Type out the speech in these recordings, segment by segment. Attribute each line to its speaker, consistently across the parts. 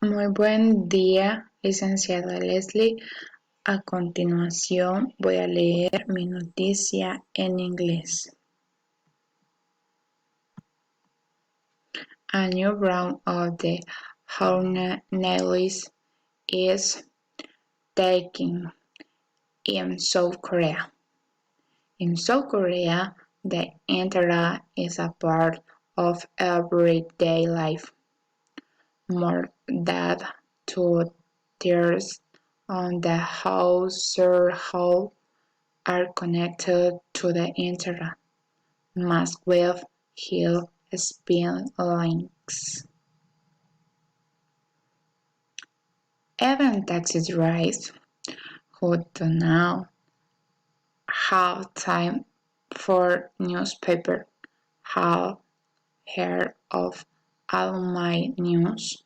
Speaker 1: Muy buen día, licenciada Leslie. A continuación voy a leer mi noticia en inglés. A new round of the journalists is taking in South Korea. In South Korea, the internet is a part of everyday life. More than two-thirds of the households are connected to the internet, most with high-speed links. Even taxi drivers who do not have time for newspaper have heard of All My News.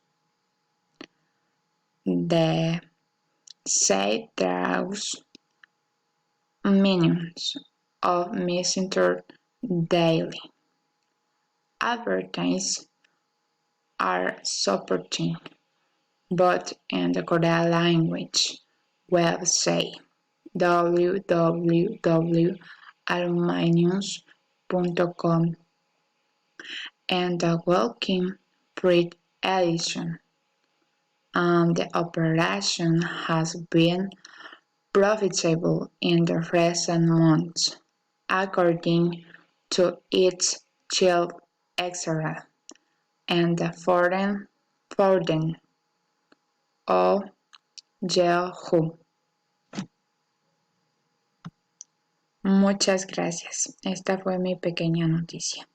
Speaker 1: The site draws millions of visitors daily. Advertisements are supported, but in the Korean language website www.aluminiums.com and the Walking Print edition, and the operation has been profitable in the recent months, according to its chief executive and the foreign of Yahoo. Muchas gracias. Esta fue mi pequeña noticia.